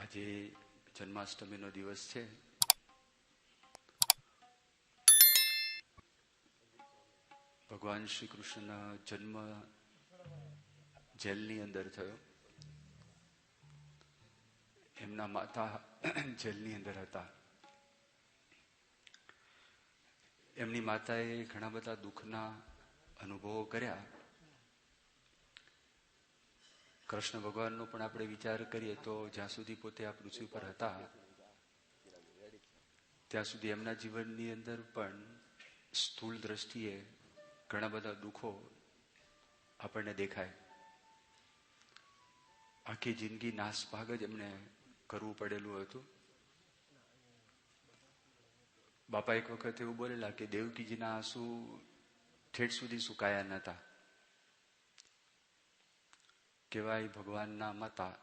આજે જન્માષ્ટમીનો દિવસ છે. ભગવાન શ્રી કૃષ્ણનો જન્મ જેલની અંદર થયો. એમના માતા જેલની અંદર હતા. એમની માતાએ ઘણા બધા દુઃખના અનુભવો કર્યા. કૃષ્ણ ભગવાનનો પણ આપણે વિચાર કરીએ તો જ્યાં સુધી પોતે આ પૃથ્વી પર હતા ત્યાં સુધી એમના જીવનની અંદર પણ સ્થૂળ દ્રષ્ટિએ ઘણા બધા દુઃખો આપણને દેખાય. આખી જિંદગી નાસભાગ જ એમને કરવું પડેલું હતું. બાપા એક વખત એવું બોલેલા કે દેવકીજીના આંસુ ઠેઠ સુધી સુકાયા નહોતા. કહેવાય ભગવાનના માતા,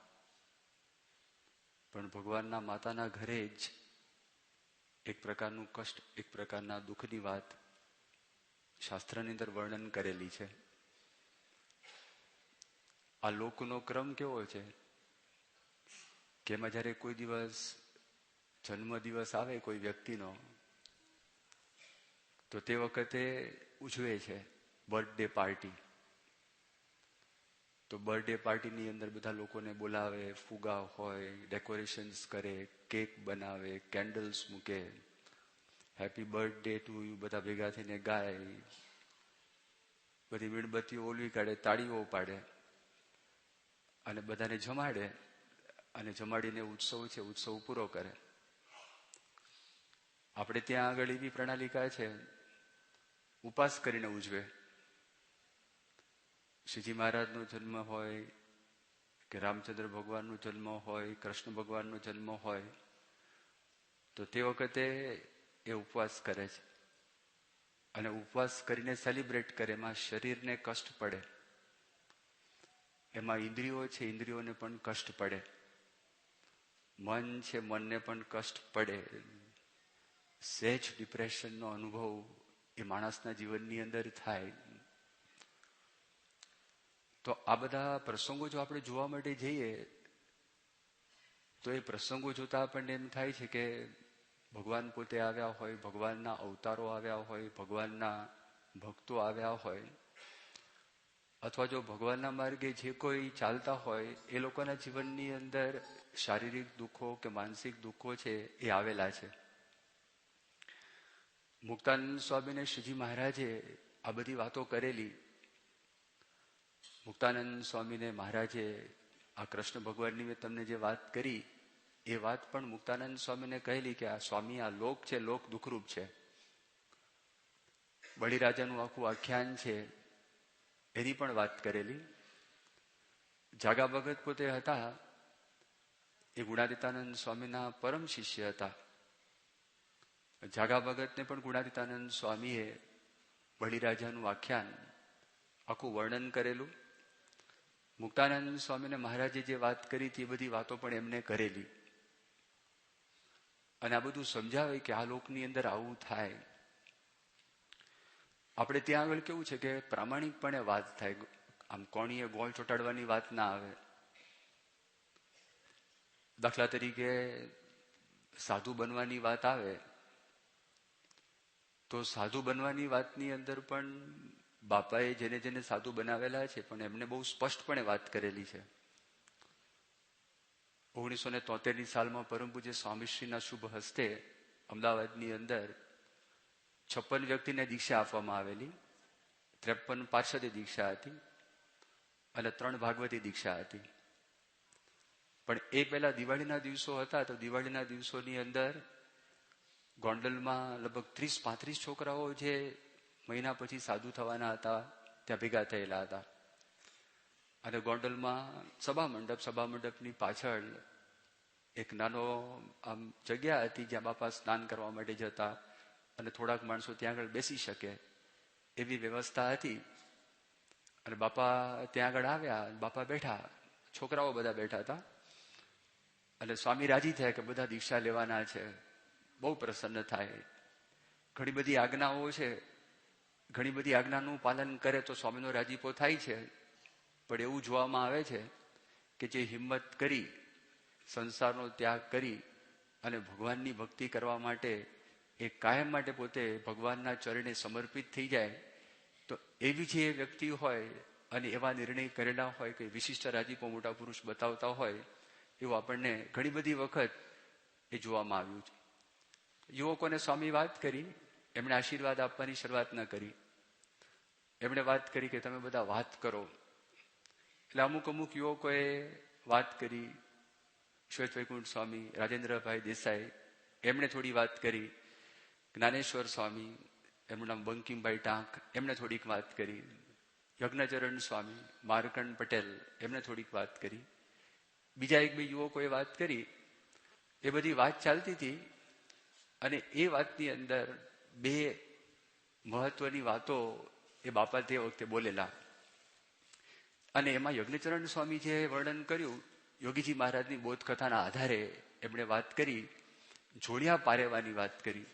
પણ ભગવાનના માતાના ઘરે જ એક પ્રકારનું કષ્ટ, એક પ્રકારના દુઃખની વાત શાસ્ત્રની અંદર વર્ણન કરેલી છે. આ લોકનો ક્રમ કેવો છે કે એમાં જયારે કોઈ દિવસ જન્મ દિવસ આવે કોઈ વ્યક્તિનો તો તે વખતે ઉજવે છે બર્થડે પાર્ટી. તો બર્થડે પાર્ટીની અંદર બધા લોકોને બોલાવે, ફુગા હોય, ડેકોરેશન્સ કરે, કેક બનાવે, કેન્ડલ્સ મૂકે, હેપી બર્થડે ટુ યુ બધા ભેગા થઈને ગાય, બધી મીણબત્તીઓ ઓલવી કાઢે, તાળીઓ પાડે અને બધાને જમાડે અને જમાડીને ઉત્સવ છે ઉત્સવ પૂરો કરે. આપણે ત્યાં આગળ એવી પ્રણાલિકા છે ઉપવાસ કરીને ઉજવે. શ્રીજી મહારાજનો જન્મ હોય કે રામચંદ્ર ભગવાનનો જન્મ હોય, કૃષ્ણ ભગવાનનો જન્મ હોય તો તે વખતે એ ઉપવાસ કરે છે અને ઉપવાસ કરીને સેલિબ્રેટ કરે. એમાં શરીરને કષ્ટ પડે, એમાં ઇન્દ્રિયો છે ઇન્દ્રિયોને પણ કષ્ટ પડે, મન છે મનને પણ કષ્ટ પડે. સહેજ ડિપ્રેશનનો અનુભવ એ માણસના જીવનની અંદર થાય. તો આ બધા પ્રસંગો જો આપણે જોવા માટે જઈએ તો એ પ્રસંગો જોતા આપણને એમ થાય છે કે ભગવાન પોતે આવ્યા હોય, ભગવાનના અવતારો આવ્યા હોય, ભગવાનના ભક્તો આવ્યા હોય, અથવા જો ભગવાનના માર્ગે જે કોઈ ચાલતા હોય એ લોકોના જીવનની અંદર શારીરિક દુઃખો કે માનસિક દુઃખો છે એ આવેલા છે. મુક્તાનંદ સ્વામીને શ્રીજી મહારાજે આ બધી વાતો કરેલી. મુક્તાનંદ સ્વામીને મહારાજે આ કૃષ્ણ ભગવાનની મેં તમને જે વાત કરી એ વાત પણ મુક્તાનંદ સ્વામીને કહેલી કે આ સ્વામી આ લોક છે, લોક દુઃખરૂપ છે. બળીરાજાનું આખું આખ્યાન છે એની પણ વાત કરેલી. જાગા ભગત પોતે હતા એ ગુણાતીતાનંદ સ્વામીના પરમ શિષ્ય હતા. જાગા ભગતને પણ ગુણાતીતાનંદ સ્વામીએ બળીરાજાનું આખ્યાન આખું વર્ણન કરેલું. મુક્તાનંદ સ્વામીને મહારાજે જે વાત કરી હતી એ બધી વાતો પણ એમને કરેલી. અને આ બધું સમજાવે કે આ લોકની અંદર આવું થાય. આપણે ત્યાં આગળ કેવું છે કે પ્રામાણિકપણે વાત થાય, આમ કોણીએ ગોળ ચોટાડવાની વાત ના આવે. દાખલા તરીકે સાધુ બનવાની વાત આવે તો સાધુ બનવાની વાતની અંદર પણ બાપાએ જેને જેને સાધુ બનાવેલા છે પણ એમને બહુ સ્પષ્ટપણે વાત કરેલી છે. 1973ની સાલમાં પરમ પૂજ્ય સ્વામીશ્રીના શુભ હસ્તે અમદાવાદની અંદર 56 વ્યક્તિને દીક્ષા આપવામાં આવેલી. 53 પાર્ષદી દીક્ષા હતી અને 3 ભાગવતી દીક્ષા હતી. પણ એ પહેલા દિવાળીના દિવસો હતા તો દિવાળીના દિવસોની અંદર ગોંડલમાં લગભગ 30-35 છોકરાઓ જે મહિના પછી સાધુ થવાના હતા ત્યાં ભેગા થયેલા હતા. અને ગોંડલમાં સભા મંડપની પાછળ એક નાનો આમ જગ્યા હતી જ્યાં બાપા સ્નાન કરવા માટે જતા અને થોડાક માણસો ત્યાં આગળ બેસી શકે એવી વ્યવસ્થા હતી. અને બાપા ત્યાં આગળ આવ્યા, બાપા બેઠા, છોકરાઓ બધા બેઠા હતા અને સ્વામી રાજી થયા કે બધા દીક્ષા લેવાના છે. બહુ પ્રસન્ન થાય. ઘણી બધી આજ્ઞાઓ છે, ઘણી બધી આજ્ઞાનું પાલન કરે તો સ્વામીનો રાજીપો થાય છે. પણ એવું જોવામાં આવે છે કે જે હિંમત કરી સંસારનો ત્યાગ કરી અને ભગવાનની ભક્તિ કરવા માટે એ કાયમ માટે પોતે ભગવાનના ચરણે સમર્પિત થઈ જાય, તો એવી જે વ્યક્તિ હોય અને એવા નિર્ણય કરેલા હોય કે વિશિષ્ટ રાજીપો મોટા પુરુષ બતાવતા હોય, એવું આપણને ઘણી બધી વખત એ જોવામાં આવ્યું છે. યુવકોને સ્વામી વાત કરી, એમણે આશીર્વાદ આપવાની શરૂઆત ન કરી. એમણે વાત કરી કે તમે બધા વાત કરો. એટલે અમુક યુવકોએ વાત કરી. શ્વેત વૈકુંઠ સ્વામી, રાજેન્દ્રભાઈ દેસાઈ, એમણે થોડી વાત કરી. જ્ઞાનેશ્વર સ્વામી, એમનું નામ બંકિમભાઈ ટાંક, એમણે થોડીક વાત કરી. યજ્ઞચરણ સ્વામી, મારકંડ પટેલ, એમણે થોડીક વાત કરી. બીજા એક બે યુવકોએ વાત કરી. એ બધી વાત ચાલતી હતી અને એ વાતની અંદર બે મહત્વની વાતો એ બાપા તે વખતે બોલેલા. અને એમાં યજ્ઞચરણ સ્વામી જે વર્ણન કર્યું, યોગીજી મહારાજની બોધકથાના આધારે એમણે વાત કરી, જોડિયા પારેવાની વાત કરી.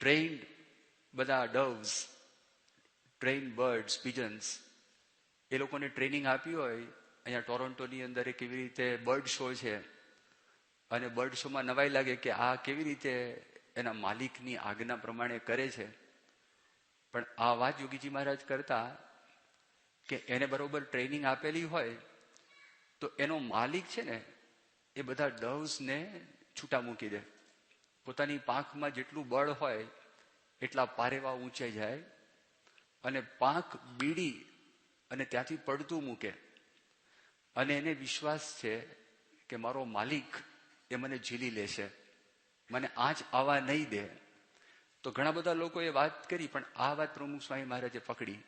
ટ્રેન્ડ બધા ડવ્સ, ટ્રેન બર્ડ્સ, પિજન્સ, એ લોકોને ટ્રેનિંગ આપી હોય. અહીંયા ટોરોન્ટોની અંદર કેવી રીતે બર્ડ શો છે, અને બર્ડ શોમાં નવાઈ લાગે કે આ કેવી રીતે એના માલિકની આજ્ઞા પ્રમાણે કરે છે. પણ આ વાત યોગીજી મહારાજ કરતા કે એને બરોબર ટ્રેનિંગ આપેલી હોય તો એનો માલિક છે ને એ બધા ડવ્સને છૂટા મૂકી દે. પોતાની પાંખમાં જેટલું બળ હોય એટલા પારેવા ઊંચે જાય અને પાંખ બીડી અને ત્યાંથી પડતું મૂકે. અને એને વિશ્વાસ છે કે મારો માલિક એ મને ઝીલી લેશે, મને આંચ આવવા નહીં દે. તો ઘણા બધા લોકોએ વાત કરી, પણ આ વાત પ્રમુખ સ્વામી મહારાજે પકડી.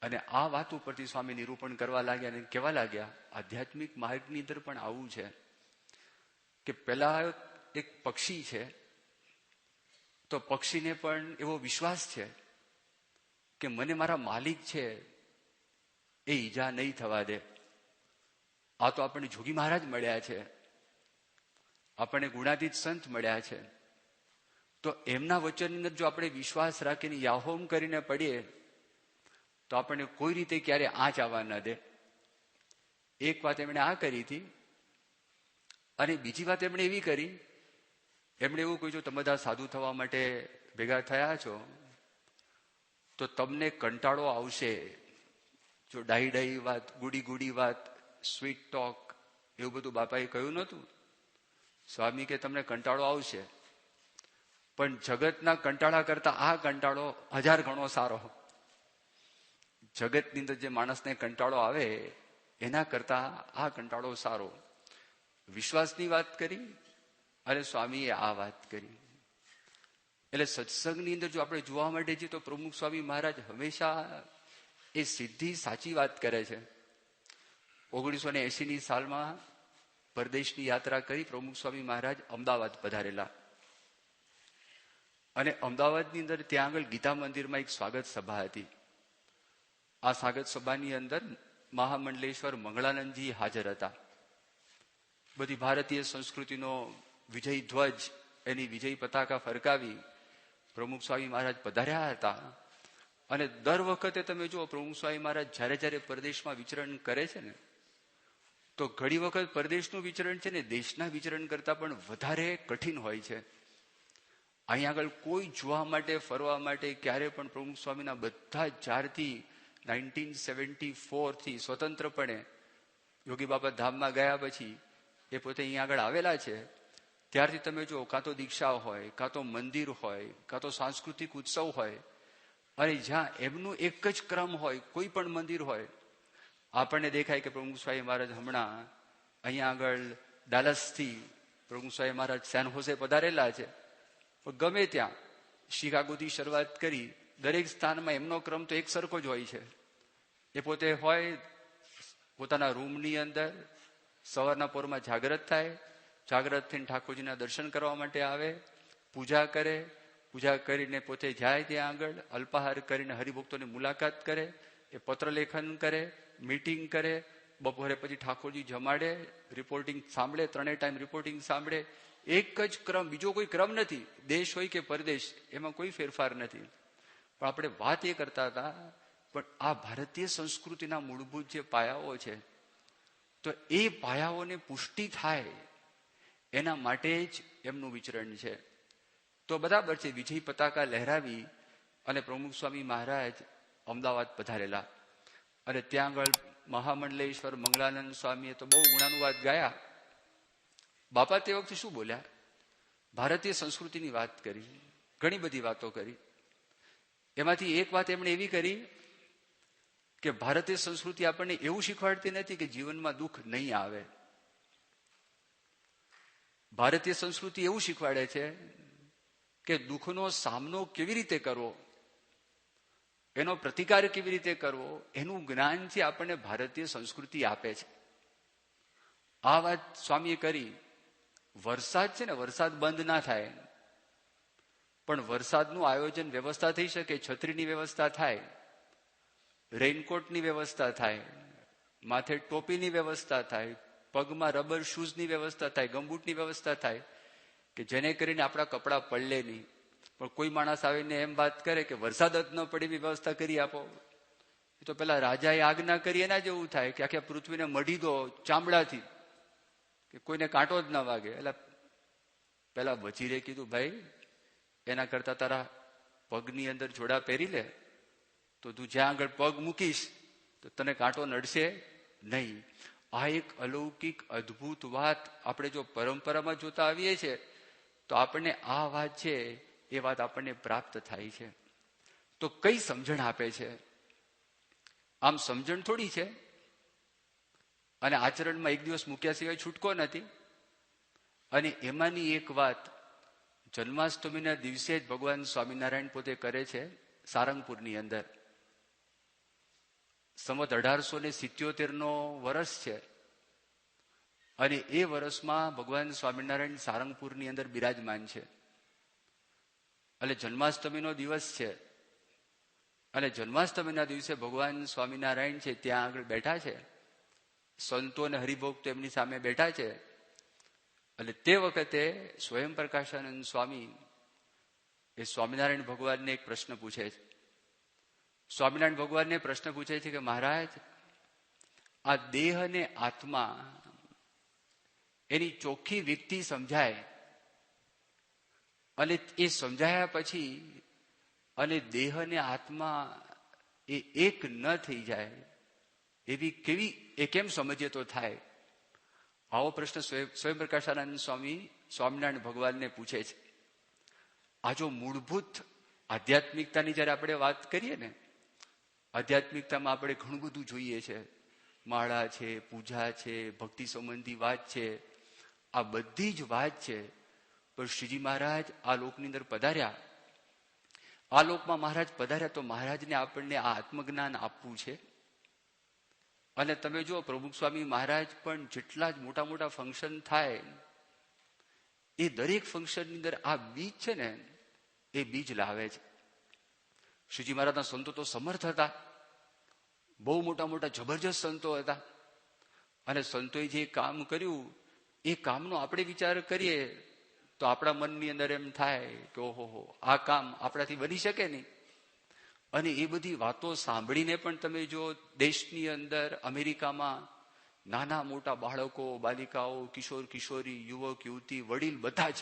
અને આ વાત ઉપરથી સ્વામી નિરૂપણ કરવા લાગ્યા અને કહેવા લાગ્યા, આધ્યાત્મિક માર્ગની અંદર પણ આવું છે કે પેલા એક પક્ષી છે, તો પક્ષીને પણ એવો વિશ્વાસ છે કે મને મારા માલિક છે એ ઈજા નહીં થવા દે. આ તો આપણને જોગી મહારાજ મળ્યા છે, આપણને ગુણાતીત સંત મળ્યા છે, તો એમના વચનની અંદર જો આપણે વિશ્વાસ રાખીને યાહોમ કરીને પડીએ તો આપણને કોઈ રીતે ક્યારે આંચ આવવા ન દે. એક વાત એમણે આ કરી હતી. અને બીજી વાત એમણે એવી કરી, એમણે એવું કહ્યું, તમે બધા સાધુ થવા માટે ભેગા થયા છો તો તમને કંટાળો આવશે. જો ડાહી ડાહી વાત, ગુડી ગુડી વાત, સ્વીટ ટોક, એવું બધું બાપાએ કહ્યું નહોતું. સ્વામી કે તમને કંટાળો આવશે, પણ જગતના કંટાળા કરતા આ કંટાળો 1000 ગણો સારો. જગતની અંદર જે માણસને કંટાળો આવે એના કરતા આ કંટાળો સારો. વિશ્વાસની વાત કરી અને સ્વામીએ આ વાત કરી. એટલે સત્સંગની અંદર જો આપણે જોવા માટે જઈએ તો પ્રમુખ સ્વામી મહારાજ હંમેશા એ સીધી સાચી વાત કરે છે. 1980ની સાલમાં પરદેશની યાત્રા કરી પ્રમુખ સ્વામી મહારાજ અમદાવાદ પધારેલા. અને અમદાવાદની અંદર ત્યાં આગળ ગીતા મંદિરમાં એક સ્વાગત સભા હતી. આ સ્વાગત સભાની અંદર મહામંડલેશ્વર મંગળાનંદજી હાજર હતા. બધી ભારતીય સંસ્કૃતિનો વિજય ધ્વજ, એની વિજય પતાકા ફરકાવી પ્રમુખ સ્વામી મહારાજ પધાર્યા હતા. અને દર વખતે તમે જુઓ, પ્રમુખ સ્વામી મહારાજ જ્યારે જ્યારે પરદેશમાં વિચરણ કરે છે ને, તો ઘણી વખત પરદેશનું વિચરણ છે ને દેશના વિચરણ કરતા પણ વધારે કઠિન હોય છે. અહીંયા આગળ કોઈ જોવા માટે, ફરવા માટે ક્યારે પણ પ્રમુખ સ્વામીના બધા જ્યારથી 1974થી સ્વતંત્રપણે યોગી બાબા ધામમાં ગયા પછી એ પોતે અહીંયા આગળ આવેલા છે, ત્યારથી તમે જુઓ, કાં તો દીક્ષા હોય, કાં તો મંદિર હોય, કાં તો સાંસ્કૃતિક ઉત્સવ હોય, અને જ્યાં એમનું એક જ ક્રમ હોય, કોઈ પણ મંદિર હોય, આપણને દેખાય કે પ્રમુખ સ્વામી મહારાજ હમણાં અહીંયા આગળ ડાલસથી પ્રમુખ સ્વામી મહારાજ સેન હોસે પધારેલા છે. ગમે ત્યાં શિકાગોથી શરૂઆત કરી દરેક સ્થાનમાં એમનો ક્રમ તો એક સરખો જ હોય છે. એ પોતે હોય પોતાના રૂમની અંદર, સવારના પોરમાં જાગ્રત થાય, જાગ્રત થઈને ઠાકોરજીના દર્શન કરવા માટે આવે, પૂજા કરે, પૂજા કરીને પોતે જાય ત્યાં આગળ, અલ્પાહાર કરીને હરિભક્તોની મુલાકાત કરે, એ પત્રલેખન કરે, મીટિંગ કરે, બપોરે પછી ઠાકોરજી જમાડે, રિપોર્ટિંગ સાંભળે, 3 ટાઈમ રિપોર્ટિંગ સાંભળે. એક જ ક્રમ, બીજો કોઈ ક્રમ નથી. દેશ હોય કે પરદેશ, એમાં કોઈ ફેરફાર નથી. પણ આપણે વાત એ કરતા હતા, પણ આ ભારતીય સંસ્કૃતિના મૂળભૂત જે પાયાઓ છે, તો એ પાયાઓને પુષ્ટિ થાય એના માટે જ એમનું વિચરણ છે. તો બરાબર છે, વિજય પતાકા લહેરાવી અને પ્રમુખ સ્વામી મહારાજ અમદાવાદ પધારેલા. અને ત્યાં આગળ મહામંડલેશ્વર મંગળાનંદ સ્વામીએ તો બહુ ગુણાનુવાદ ગાયા. બાપા તે વખતે શું બોલ્યા? ભારતીય સંસ્કૃતિની વાત કરી, ઘણી બધી વાતો કરી. એમાંથી એક વાત એમણે એવી કરી કે ભારતીય સંસ્કૃતિ આપણને એવું શીખવાડતી નથી કે જીવનમાં દુઃખ નહીં આવે. ભારતીય સંસ્કૃતિ એવું શીખવાડે છે કે દુઃખનો સામનો કેવી રીતે કરવો, એનો પ્રતિકાર કેવી રીતે કરવો, એનું જ્ઞાન છે આપણને ભારતીય સંસ્કૃતિ આપે છે. આ વાત સ્વામીએ કરી. વરસાદ છે ને, વરસાદ બંધ ના થાય, પણ વરસાદનું આયોજન વ્યવસ્થા થઈ શકે. છત્રીની વ્યવસ્થા થાય, રેઇનકોટની વ્યવસ્થા થાય, માથે ટોપીની વ્યવસ્થા થાય, પગમાં રબર શૂઝની વ્યવસ્થા થાય, ગમબૂટની વ્યવસ્થા થાય કે જેને કરીને આપણા કપડાં પડલે નહીં. પણ કોઈ માણસ આવીને એમ વાત કરે કે વરસાદ જ ન પડે એવી વ્યવસ્થા કરી આપો, એ તો પેલા રાજાએ આજ્ઞા કરી એના જેવું થાય કે આખી પૃથ્વીને મઢી દો ચામડાથી કે કોઈને કાંટો જ ના વાગે. એટલે પેલા વજીરે કીધું, ભાઈ એના કરતા તારા પગની અંદર જોડા પહેરી લે, તો તું જ્યાં આગળ પગ મૂકીશ તો તને કાંટો નડશે નહીં. આ એક અલૌકિક અદ્ભુત વાત આપણે જો પરંપરામાં જોતા આવીએ છીએ તો આપણને આ વાત છે એ વાત આપણને પ્રાપ્ત થાય છે. તો કઈ સમજણ આપે છે? આમ સમજણ થોડી છે અને આચરણમાં એક દિવસ મૂક્યા સિવાય છૂટકો નથી. અને એમાંની એક વાત જન્માષ્ટમીના દિવસે જ ભગવાન સ્વામિનારાયણ પોતે કરે છે સારંગપુરની અંદર. સંવત 1877 વર્ષ છે અને એ વર્ષમાં ભગવાન સ્વામિનારાયણ સારંગપુરની અંદર બિરાજમાન છે. એટલે જન્માષ્ટમીનો દિવસ છે અને જન્માષ્ટમીના દિવસે ભગવાન સ્વામિનારાયણ છે ત્યાં આગળ બેઠા છે. સંતો અને હરિભક્તો એમની સામે બેઠા છે. એટલે તે વખતે સ્વયં પ્રકાશાનંદ સ્વામી એ સ્વામિનારાયણ ભગવાનને એક પ્રશ્ન પૂછે છે. સ્વામિનારાયણ ભગવાનને પ્રશ્ન પૂછે છે કે મહારાજ, આ દેહ અને આત્મા એની ચોખ્ખી વ્યક્તિ સમજાય અને એ સમજાયા પછી અને દેહ અને આત્મા એ એક ન થઈ જાય એવી કેવી એ કેમ સમજે તો થાય? આવો પ્રશ્ન સ્વયં પ્રકાશાનંદ સ્વામી સ્વામિનારાયણ ભગવાનને પૂછે છે. આ જો મૂળભૂત આધ્યાત્મિકતાની જયારે આપણે વાત કરીએ ને, આધ્યાત્મિકતામાં આપણે ઘણું બધું જોઈએ છે. માળા છે, પૂજા છે, ભક્તિ સંબંધી વાત છે, આ બધી જ વાત છે. પણ શ્રીજી મહારાજ આ લોકની અંદર પધાર્યા. આ લોકમાં મહારાજ પધાર્યા તો મહારાજને આપણને આ આત્મજ્ઞાન આપવું છે. અને તમે જુઓ પ્રમુખ સ્વામી મહારાજ પણ જેટલા જ મોટા મોટા ફંક્શન થાય એ દરેક ફંક્શનની અંદર આ બીજ છે ને એ બીજ લાવે છે. શ્રીજી મહારાજના સંતો તો સમર્થ હતા, બહુ મોટા મોટા જબરજસ્ત સંતો હતા. અને સંતોએ જે કામ કર્યું એ કામનો આપણે વિચાર કરીએ તો આપણા મનની અંદર એમ થાય કે ઓહો, આ કામ આપણાથી બની શકે નહીં. અને એ બધી વાતો સાંભળીને પણ તમે જો દેશની અંદર અમેરિકામાં નાના મોટા બાળકો, બાલિકાઓ, કિશોર કિશોરી, યુવક યુવતી, વડીલ બધા જ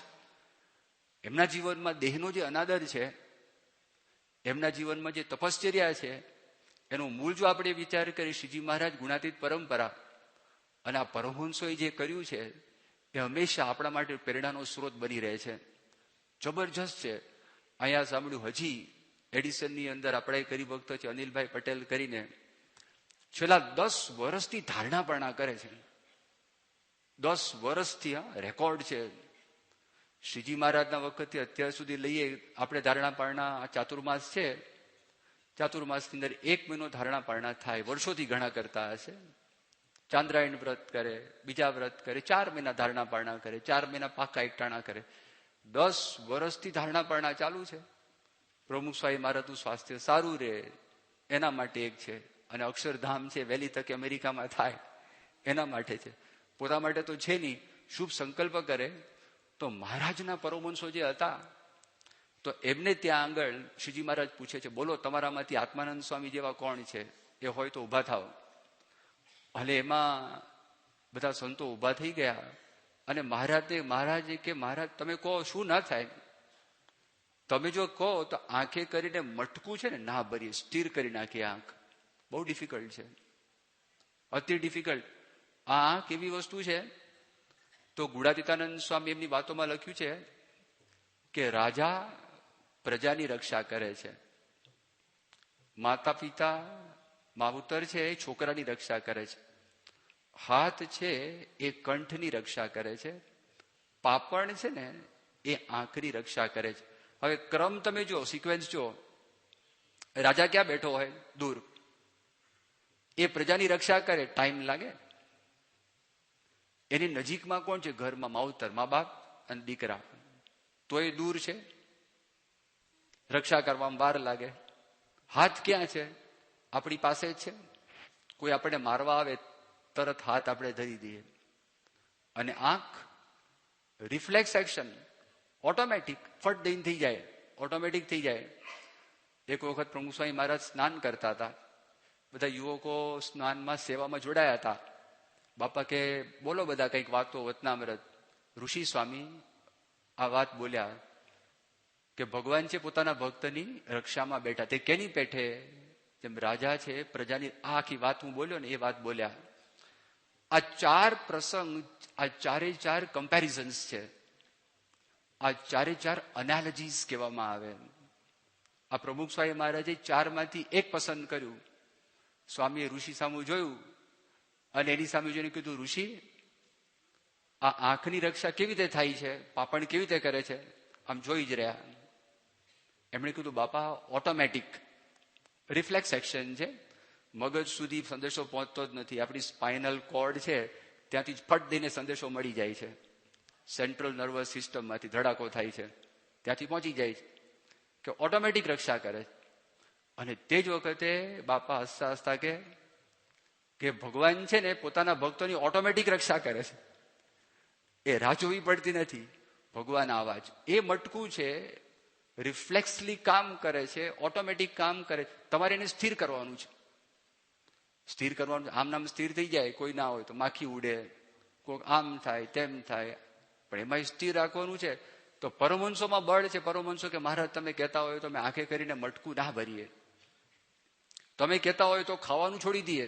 એમના જીવનમાં દેહનો જે અનાદર છે, એમના જીવનમાં જે તપશ્ચર્યા છે, એનું મૂળ જો આપણે વિચાર કરીએ શ્રીજી મહારાજ ગુણાતીત પરંપરા અને આ પરમહંસોએ જે કર્યું છે એ હંમેશા આપણા માટે પ્રેરણાનો સ્ત્રોત બની રહે છે. જબરજસ્ત છે. અહીંયા સાંભળ્યું હજી એડિસનની અંદર આપણા એક હરિભક્ત છે અનિલભાઈ પટેલ કરીને, છેલ્લા 10 વર્ષથી ધારણાપરણા કરે છે. 10 વર્ષથી રેકોર્ડ છે. શ્રીજી મહારાજના વખતથી અત્યાર સુધી લઈએ આપણે ધારણાપરણા ચાતુર્માસ છે, ચાતુર્માસની અંદર 1 મહિનો ધારણાપરણા થાય. વર્ષોથી ઘણા કરતા હશે. ચાંદ્રાયણ વ્રત કરે, બીજા વ્રત કરે, 4 મહિના ધારણાપરણા કરે, 4 મહિના પાકા એકટાણા કરે. 10 વર્ષથી ધારણાપરણા ચાલુ છે. પ્રમુખ સ્વામી મહારાજનું સ્વાસ્થ્ય સારું રહે એના માટે એક છે, અને અક્ષરધામ છે વહેલી તકે અમેરિકામાં થાય એના માટે છે. પોતા માટે તો છે નહીં. શુભ સંકલ્પ કરે તો મહારાજના પરમહંસો જે હતા તો એમને ત્યાં આગળ શ્રીજી મહારાજ પૂછે છે, બોલો તમારામાંથી આત્માનંદ સ્વામી જેવા કોણ છે? એ હોય તો ઉભા થાવ. અને એમાં બધા સંતો ઉભા થઈ ગયા અને મહારાજે કે મહારાજ તમે કહો શું ના થાય? તમે જો કહો તો આંખે કરીને મટકું છે ને ના ભરીએ, સ્થિર કરી નાખીએ આંખ. બહુ ડિફિકલ્ટ છે, અતિ ડિફિકલ્ટ. આ આંખ એવી વસ્તુ છે તો ગુણાતીતાનંદ સ્વામી એમની વાતોમાં લખ્યું છે કે રાજા પ્રજાની રક્ષા કરે છે, માતા પિતા માવતર છે એ છોકરાની રક્ષા કરે છે, હાથ છે એ કંઠની રક્ષા કરે છે, પાપણ છે ને એ આંખની રક્ષા કરે છે. હવે ક્રમ તમે જો, સિક્વેન્સ જો. રાજા ક્યાં બેઠો હોય? દૂર. એ પ્રજાની રક્ષા કરે, ટાઈમ લાગે. એની નજીકમાં કોણ છે? ઘરમાં માવતર, મા બાપ અને દીકરા. તો એ દૂર છે, રક્ષા કરવામાં વાર લાગે. હાથ ક્યાં છે? આપણી પાસે જ છે. કોઈ આપણે મારવા આવે તરત હાથ આપણે ધરી દઈએ. અને આંખ રિફ્લેક્સ એક્શન, ઓટોમેટિક, ફટ દઈને થઈ જાય, ઓટોમેટિક થઈ જાય. એક વખત પ્રમુખ સ્વામી મહારાજ સ્નાન કરતા હતા, બધા યુવકો સ્નાનમાં સેવામાં જોડાયા હતા. બાપા કે બોલો બધા કંઈક વાતો વતનામૃત. ઋષિ સ્વામી આ વાત બોલ્યા કે ભગવાન છે પોતાના ભક્તની રક્ષામાં બેઠા. તે કેની પેઠે? જેમ રાજા છે પ્રજાની. આ આખી વાત હું બોલ્યો ને એ વાત બોલ્યા. આ ચાર પ્રસંગ, આ ચારે ચાર કમ્પેરિઝન્સ છે, આ ચારે ચાર એનાલોજીસ કહેવામાં આવે. આ પ્રમુખ સ્વામી મહારાજે ચારમાંથી એક પસંદ કર્યું. સ્વામીએ ઋષિ સામું જોયું અને એની સામે જોઈને કીધું, ઋષિ આ આંખની રક્ષા કેવી રીતે થાય છે? પાપણ કેવી રીતે કરે છે? આમ જોઈ જ રહ્યા. એમણે કીધું, બાપા ઓટોમેટિક રિફ્લેક્સ એક્શન છે, મગજ સુધી સંદેશો પહોંચતો જ નથી. આપણી સ્પાઇનલ કોર્ડ છે ત્યાંથી જ ફટ દઈને સંદેશો મળી જાય છે, સેન્ટ્રલ નર્વસ સિસ્ટમમાંથી ધડાકો થાય છે, ત્યાંથી પહોંચી જાય છે, કે ઓટોમેટિક રક્ષા કરે. અને તે જ વખતે બાપા હસતા હસતા કે ભગવાન છે ને પોતાના ભક્તોની ઓટોમેટિક રક્ષા કરે છે, એ રાહ જોવી પડતી નથી. ભગવાન આવા જ એ મટકું છે, રિફ્લેક્સલી કામ કરે છે, ઓટોમેટિક કામ કરે. તમારે એને સ્થિર કરવાનું છે, સ્થિર કરવાનું. આમ નામ સ્થિર થઈ જાય, કોઈ ના હોય તો માખી ઉડે, કોઈક આમ થાય તેમ થાય, પણ એમાં સ્થિર રાખવાનું છે. તો પરમહંસોમાં બળ છે. પરમહંસો કે મહારાજ તમે કહેતા હોય તો અમે આંખે કરીને મટકું ના ભરીએ, તમે કહેતા હોય તો ખાવાનું છોડી દઈએ,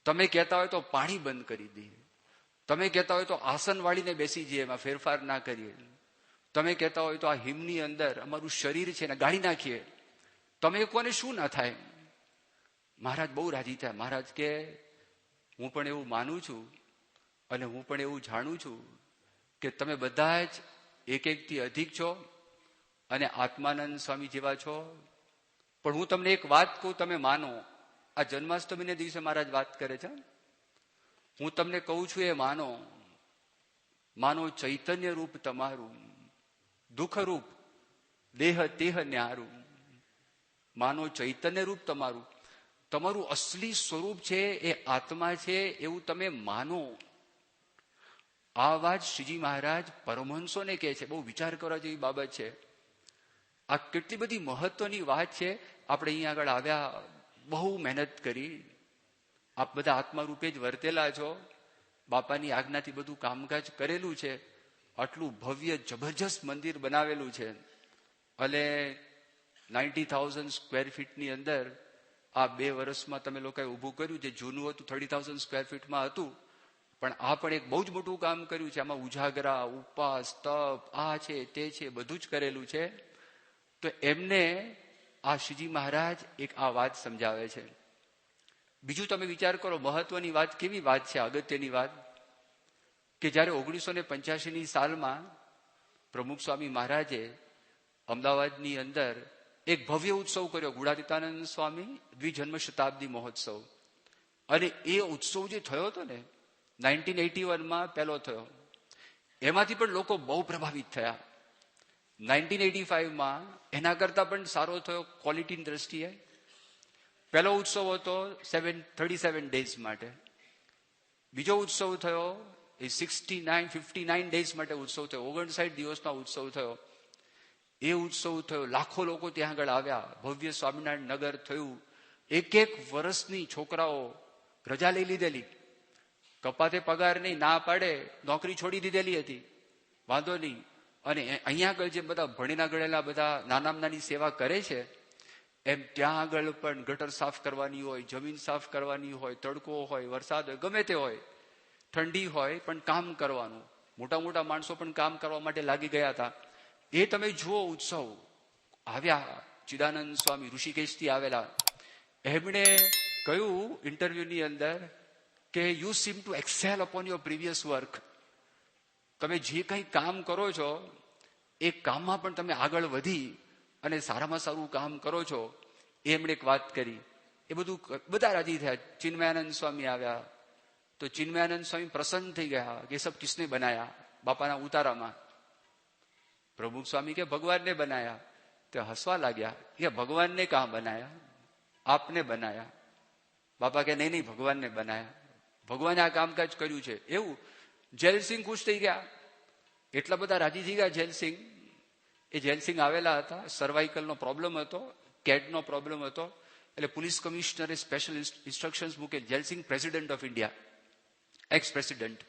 તમે કહેતા હોય તો પાણી બંધ કરી દઈએ, તમે કહેતા હોય તો આસન વાળીને બેસી જઈએ, એમાં ફેરફાર ના કરીએ, તમે કહેતા હોય તો આ હિમની અંદર અમારું શરીર છે ને ગાળી નાખીએ, તમે કોને શું ના થાય? મહારાજ બહુ રાજી થયા. મહારાજ કે હું પણ એવું માનું છું અને હું પણ એવું જાણું છું કે તમે બધા જ એક એકથી અધિક છો અને આત્માનંદ સ્વામી જેવા છો. પણ હું તમને એક વાત કહું, તમે માનો. આ જન્માષ્ટમીને દિવસે મહારાજ વાત કરે છે, હું તમને કહું છું એ માનો. માનો ચૈતન્ય રૂપ તમારું, દુઃખ રૂપ દેહ તેહ ન્યારું. માનો ચૈતન્ય રૂપ તમારું, તમારું અસલી સ્વરૂપ છે એ આત્મા છે, એવું તમે માનો. આ વાત શ્રીજી મહારાજ પરમહંસોને કહે છે. બહુ વિચાર કરવા જેવી બાબત છે. આ કેટલી બધી મહત્વની વાત છે. આપણે અહીંયા આગળ આવ્યા, બહુ મહેનત કરી. આપ બધા આત્મા રૂપે જ વર્તેલા છો, બાપાની આજ્ઞાથી બધું કામકાજ કરેલું છે. આટલું ભવ્ય જબરજસ્ત મંદિર બનાવેલું છે, અને 90,000 સ્ક્વેર ફીટની અંદર આ 2 વર્ષમાં તમે લોકોએ ઊભું કર્યું. જે જૂનું હતું 30,000 સ્ક્વેર ફીટમાં હતું, પણ આ પણ એક બહુ જ મોટું કામ કર્યું છે. આમાં ઉજાગરા, ઉપવાસ, તપ, આ છે તે છે, બધું જ કરેલું છે. તો એમને આ શ્રીજી મહારાજ એક આ વાત સમજાવે છે. બીજું તમે વિચાર કરો, મહત્વની વાત, કેવી વાત છે, અગત્યની વાત, કે જયારે 1985ની સાલમાં પ્રમુખ સ્વામી મહારાજે અમદાવાદની અંદર એક ભવ્ય ઉત્સવ કર્યો, ગુણાતીતાનંદ સ્વામી દ્વિજન્મ શતાબ્દી મહોત્સવ. અને એ ઉત્સવ જે થયો હતો ને 1981માં પહેલો થયો, એમાંથી પણ લોકો બહુ પ્રભાવિત થયા. 1985માં એના કરતા પણ સારો થયો ક્વોલિટીની દ્રષ્ટિએ. પહેલો ઉત્સવ હતો 37 ડેઝ માટે, બીજો ઉત્સવ થયો એ 59 ડેઝ માટે ઉત્સવ થયો, 59 દિવસનો ઉત્સવ થયો. એ ઉત્સવ થયો, લાખો લોકો ત્યાં આગળ આવ્યા, ભવ્ય સ્વામિનારાયણ નગર થયું. એક વર્ષની છોકરાઓ રજા લઈ લીધેલી, કપાતે પગાર નહીં, ના પાડે, નોકરી છોડી દીધેલી હતી, વાંધો નહીં. અને અહીંયા આગળ જે બધા ભણીના ગળેલા બધા નાનામાં નાની સેવા કરે છે, એમ ત્યાં આગળ પણ ગટર સાફ કરવાની હોય, જમીન સાફ કરવાની હોય, તડકો હોય, વરસાદ હોય, ગમે તે હોય, ઠંડી હોય, પણ કામ કરવાનું. મોટા મોટા માણસો પણ કામ કરવા માટે લાગી ગયા હતા. એ તમે જુઓ ઉત્સવ. આવ્યા ચિદાનંદ સ્વામી ઋષિકેશથી આવેલા, એમણે કહ્યું ઇન્ટરવ્યુની અંદર કે you seem to excel upon your previous work. તમે જે કંઈ કામ કરો છો એ કામમાં પણ તમે આગળ વધી અને સારામાં સારું કામ કરો છો. એમણે એક વાત કરી, એ બધું બધા રાજી થયા. ચિન્મયાનંદ સ્વામી આવ્યા તો ચિન્મયાનંદ સ્વામી પ્રસન્ન થઈ ગયા કે સબ કિસને બનાયા. બાપાના ઉતારામાં પ્રમુખ સ્વામી કે ભગવાનને બનાયા. તે હસવા લાગ્યા કે ભગવાનને કાં બનાયા, આપને બનાયા. બાપા કે નહીં નહીં, ભગવાનને બનાયા, ભગવાને આ કામકાજ કર્યું છે. એવું જેલસિંહ ખુશ થઈ ગયા, એટલા બધા રાજી થઈ ગયા જેલસિંહ. એ જેલસિંહ આવેલા હતા, સર્વાઇકલનો પ્રોબ્લેમ હતો, કેટનો પ્રોબ્લેમ હતો, એટલે પોલીસ કમિશનરે સ્પેશિયલ ઇન્સ્ટ્રક્શન્સ મૂકે. Zail Singh president of India, ex president.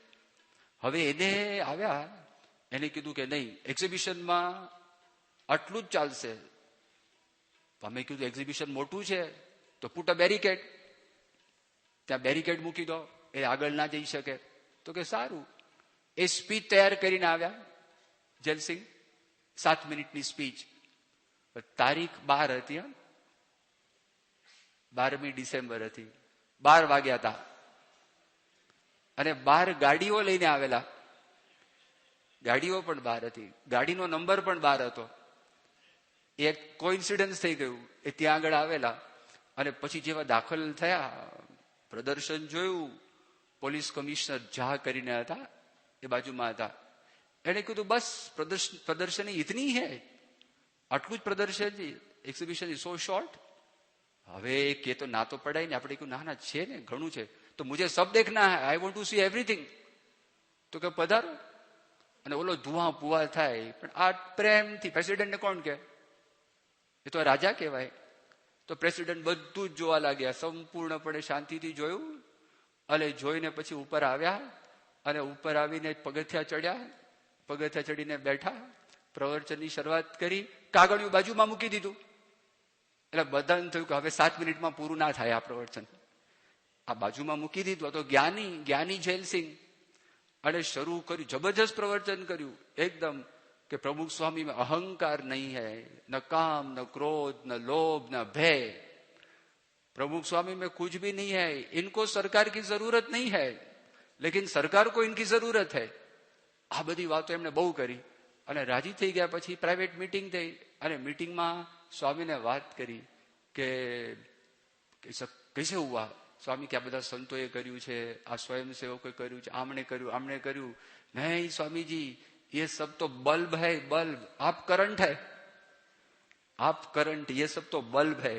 હવે એને આવ્યા, એને કીધું કે નહીં, એક્ઝિબિશનમાં આટલું જ ચાલશે. અમે કીધું એક્ઝિબિશન મોટું છે તો પુટ અ બેરિકેડ, ત્યાં બેરિકેડ મૂકી દો, એ આગળ ના જઈ શકે. તો કે સારું. એ સ્પીચ તૈયાર કરીને આવ્યા જેલસિંહ, 7 મિનિટની સ્પીચ. તારીખ 12 હતી, 12મી ડિસેમ્બર હતી, 12 વાગ્યા હતા. અને 12 ગાડીઓ લઈને આવેલા, ગાડીઓ પણ 12 હતી, ગાડીનો નંબર પણ 12 હતો. એક કોઇન્સિડન્સ થઈ ગયું. એ ત્યાં આગળ આવેલા અને પછી જેવા દાખલ થયા, પ્રદર્શન જોયું. પોલીસ કમિશનર જા કરીને હતા, એ બાજુમાં હતા. એને કીધું બસ પ્રદર્શન ઇતની હે, આટલું જ પ્રદર્શન, એક્ઝિબિશન ઇઝ સો શોર્ટ. હવે કે તો ના તો પડાય ને, આપણે કહ્યું ના ના છે ને, ઘણું છે. તો મુજે સબ દેખના હૈ, I want to C everything. તો કે પધારો. અને ઓલો ધુઆ પુઆ થાય, પણ આ પ્રેમથી. પ્રેસિડેન્ટને કોણ કે, એ તો રાજા કહેવાય. તો પ્રેસિડેન્ટ બધું જ જોવા લાગ્યા, સંપૂર્ણપણે શાંતિથી જોયું. અને જોઈને પછી ઉપર આવ્યા અને ઉપર આવીને પગથિયા ચડ્યા, પગથિયા ચડીને બેઠા, પ્રવચનની શરૂઆત કરી. કાગળિયું બાજુમાં મૂકી દીધું. એટલે બધાને થયું કે હવે 7 મિનિટમાં પૂરું ના થાય આ પ્રવચન. આ બાજુમાં મૂકી દીધું. તો જ્ઞાની જેલસિંહ. અને શરૂ કર્યું, જબરજસ્ત પ્રવચન કર્યું એકદમ, કે પ્રમુખ સ્વામી में अहंकार नहीं है, न काम न क्रोध न लोभ न भय. प्रमुख स्वामी में कुछ भी नहीं है, इनको सरकार की जरूरत नहीं है, लेकिन सरकार को इनकी जरूरत है. આ બધી વાતો એમણે બહુ કરી. અને રાજી થઈ ગયા. પછી પ્રાઇવેટ મીટિંગ થઈ અને મીટિંગમાં સ્વામીને વાત કરી કે કૈસે હુઆ સ્વામી, કે આ બધા સંતોએ કર્યું છે, આ સ્વયંસેવકોએ કર્યું છે, આમણે કર્યું. નહીં સ્વામીજી, ये सब तो बल्ब है, बल्ब. आप करंट है, आप करंट, ये सब तो बल्ब है.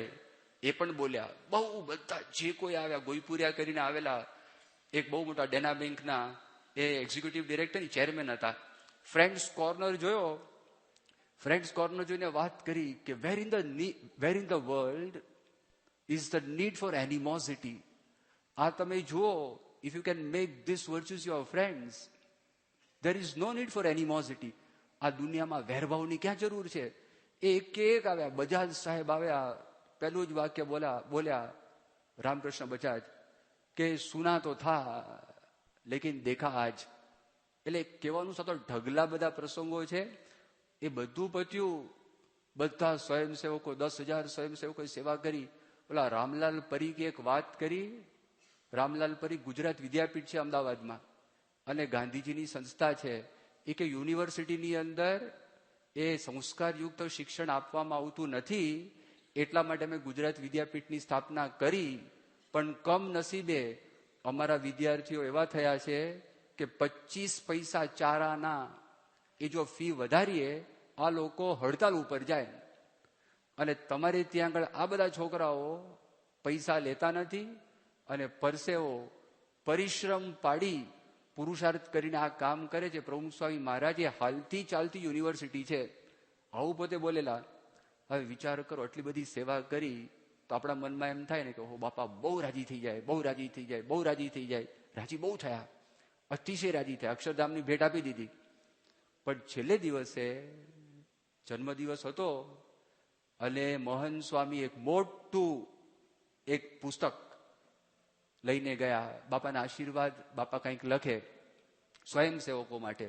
એ પણ બોલ્યા. બહુ બધા જે કોઈ આવ્યા, ગોઈપુરિયા કરીને આવેલા, એક બહુ મોટા ડેના બેંકના એ એક્ઝિક્યુટિવ ડિરેક્ટરની ચેરમેન હતા. ફ્રેન્ડ્સ કોર્નર જોયો. ફ્રેન્ડ્સ કોર્નર જોઈને વાત કરી કે where in the world is the need for animosity. આ તમે જુઓ, if you can make this virtues your friends, there is no need for animosity. આ દુનિયામાં વેરભાવની ક્યાં જરૂર છે? એક આવ્યા, બજાજ સાહેબ આવ્યા, પહેલું જ વાક્ય બોલ્યા રામકૃષ્ણ બજાજ કે સુના તો થા લેકિન દેખા આજ. એટલે કહેવાનું સતો ઢગલા બધા પ્રસંગો છે. એ બધું પત્યું. બધા સ્વયંસેવકો, 10,000 સ્વયંસેવકોએ સેવા કરી. ઓલા રામલાલ પરીકે એક વાત કરી. રામલાલ પરીખ ગુજરાત વિદ્યાપીઠ છે અમદાવાદમાં, અને ગાંધીજીની સંસ્થા છે. એ કે યુનિવર્સિટીની અંદર એ સંસ્કારયુક્ત શિક્ષણ આપવામાં આવતું નથી, એટલા માટે અમે ગુજરાત વિદ્યાપીઠની સ્થાપના કરી. પણ કમ નસીબે અમારા વિદ્યાર્થીઓ એવા થયા છે કે 25 પૈસા ચારાના એ જો ફી વધારીએ, આ લોકો હડતાલ ઉપર જાય. અને તમારે ત્યાં આગળ આ બધા છોકરાઓ પૈસા લેતા નથી અને પરસેવો પરિશ્રમ પાડી પુરુષાર્થ કરીને આ કામ કરે છે. પ્રમુખ સ્વામી મહારાજ એ હાલતી ચાલતી યુનિવર્સિટી છે. આવું પોતે બોલેલા. હવે વિચાર કરો, આટલી બધી સેવા કરી તો આપણા મનમાં એમ થાય ને કે બાપા બહુ રાજી થઈ જાય, બહુ રાજી થઈ જાય, બહુ રાજી થઈ જાય. રાજી બહુ થયા, અતિશય રાજી થયા, અક્ષરધામની ભેટ આપી દીધી. પણ છેલ્લે દિવસે જન્મદિવસ હતો અને મોહન સ્વામી એક મોટું એક પુસ્તક લઈને ગયા. બાપાના આશીર્વાદ, બાપા કંઈક લખે સ્વયંસેવકો માટે.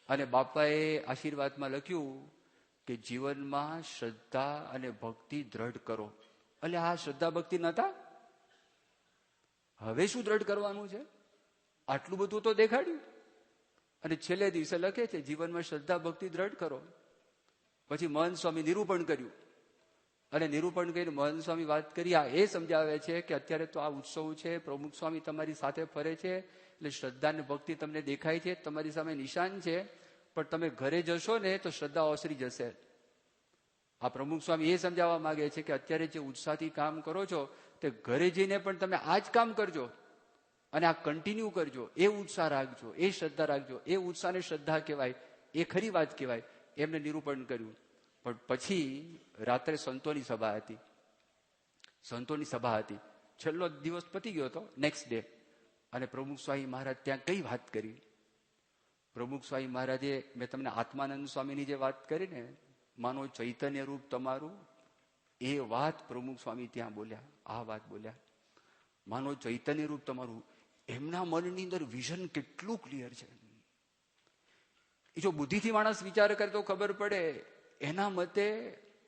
અને બાપાએ આશીર્વાદમાં લખ્યું કે જીવનમાં શ્રદ્ધા અને ભક્તિ દ્રઢ કરો. એટલે આ શ્રદ્ધા ભક્તિ નતા, હવે શું દ્રઢ કરવાનું છે? આટલું બધું તો દેખાડ્યું. અને છેલ્લે દિવસે લખે છે જીવનમાં શ્રદ્ધા ભક્તિ દ્રઢ કરો. પછી મહંત સ્વામી નિરૂપણ કર્યું અને નિરૂપણ કરીને મહંત સ્વામી વાત કરી. આ એ સમજાવે છે કે અત્યારે તો આ ઉત્સવ છે, પ્રમુખ સ્વામી તમારી સાથે ફરે છે, એટલે શ્રદ્ધા અને ભક્તિ તમને દેખાય છે, તમારી સામે નિશાન છે, પણ તમે ઘરે જશો ને તો શ્રદ્ધા ઓસરી જશે. આ પ્રમુખ સ્વામી એ સમજાવવા માંગે છે કે અત્યારે જે ઉત્સાહથી કામ કરો છો તે ઘરે જઈને પણ તમે આ જ કામ કરજો અને આ કન્ટિન્યુ કરજો. એ ઉત્સાહ રાખજો, એ શ્રદ્ધા રાખજો. એ ઉત્સાહને શ્રદ્ધા કહેવાય, એ ખરી વાત કહેવાય. એમને નિરૂપણ કર્યું. પણ પછી રાત્રે સંતોની સભા હતી. સંતોની સભા હતી, છેલ્લો દિવસ પતી ગયો હતો, નેક્સ્ટ ડે. અને પ્રમુખ સ્વામી મહારાજ ત્યાં કઈ વાત કરી? પ્રમુખ સ્વામી મહારાજે, મેં તમને આત્માનંદ સ્વામીની જે વાત કરી ને, માનો ચૈતન્ય રૂપ તમારું, એ વાત પ્રમુખ સ્વામી ત્યાં બોલ્યા. આ વાત બોલ્યા, માનો ચૈતન્ય રૂપ તમારું. એમના મનની અંદર વિઝન કેટલું ક્લિયર છે. એ જો બુદ્ધિથી માણસ વિચાર કરે તો ખબર પડે. એના મતે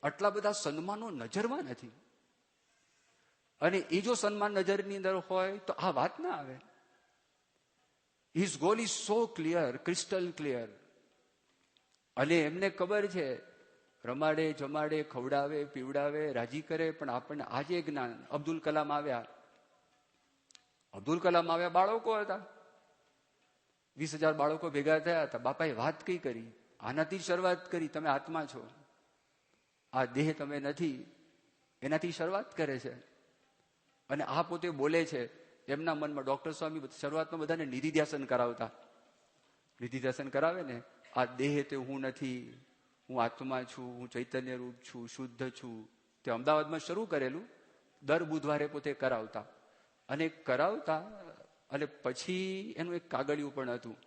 આટલા બધા સન્માનો નજરમાં નથી, અને એ જો સન્માન નજરની અંદર હોય તો આ વાત ના આવે. His goal is so clear, crystal clear. અને એમને ખબર છે રમાડે જમાડે ખવડાવે પીવડાવે રાજી કરે, પણ આપણને આજે જ્ઞાન. અબ્દુલ કલામ આવ્યા, અબ્દુલ કલામ આવ્યા, બાળકો હતા, 20,000 બાળકો ભેગા થયા હતા. બાપાએ વાત કઈ કરી? આનાથી શરૂઆત કરી, તમે આત્મા છો, આ દેહ તમે નથી, એનાથી શરૂઆત કરે છે. અને આ પોતે બોલે છે. એમના મનમાં ડોક્ટર સ્વામી શરૂઆતમાં બધાને નિધિધ્યાસન કરાવતા. નિધિધ્યાસન કરાવે ને, આ દેહ તે હું નથી, હું આત્મા છું, હું ચૈતન્ય રૂપ છું, શુદ્ધ છું. તે અમદાવાદમાં શરૂ કરેલું, દર બુધવારે પોતે કરાવતા. અને કરાવતા અને પછી એનું એક કાગળિયું પણ હતું.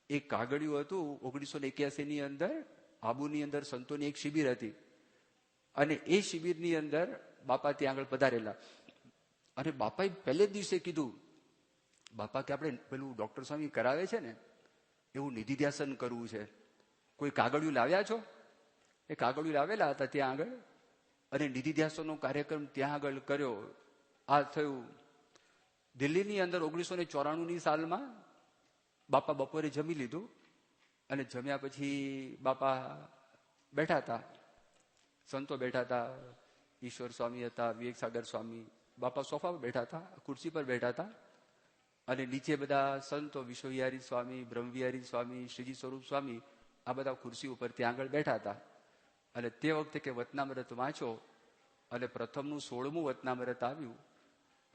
એ કાગળિયું હતું 1981ની અંદર આબુની અંદર સંતોની એક શિબિર હતી. અને એ શિબિરની અંદર બાપા ત્યાં આગળ પધારેલા. અને બાપાએ પહેલે જ દિવસે કીધું, બાપા કે આપણે પેલું ડોક્ટર સ્વામી કરાવે છે ને એવું નિધિધ્યાસન કરવું છે, કોઈ કાગળિયું લાવ્યા છો? એ કાગળિયું લાવેલા હતા ત્યાં આગળ. અને નિધિધ્યાસનનો કાર્યક્રમ ત્યાં આગળ કર્યો. આ થયું દિલ્હીની અંદર 1994ની સાલમાં. બાપા બપોરે જમી લીધું અને જમ્યા પછી બાપા બેઠા હતા, સંતો બેઠા હતા, ઈશ્વર સ્વામી હતા, વિવેકસાગર સ્વામી. બાપા સોફા પર બેઠા હતા, ખુરશી પર બેઠા હતા. અને નીચે બધા સંતો, વિશ્વવિહારી સ્વામી, બ્રહ્મવિહારી સ્વામી, શ્રીજી સ્વરૂપ સ્વામી, આ બધા ખુરશી ઉપર ત્યાં આગળ બેઠા હતા. અને તે વખતે કે વતનામૃત વાંચો, અને પ્રથમનું 16મું વતનામૃત આવ્યું.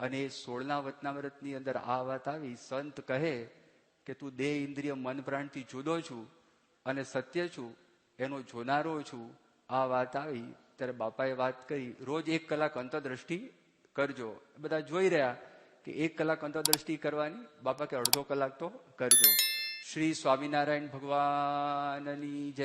અને એ 16ના વતનામૃતની અંદર આ વાત આવી. સંત કહે કે તું દેહ ઇન્દ્રિય મન પ્રાણથી જુદો છું અને સત્ય છું, એનો જોનારો છું. આ વાત આવી ત્યારે બાપાએ વાત કરી, રોજ 1 કલાક અંતરદ્રષ્ટિ કરજો. બધા જોઈ રહ્યા કે 1 કલાક અંતરદ્રષ્ટિ કરવાની, બાપા કે અડધો કલાક તો કરજો. શ્રી સ્વામિનારાયણ ભગવાનની જય.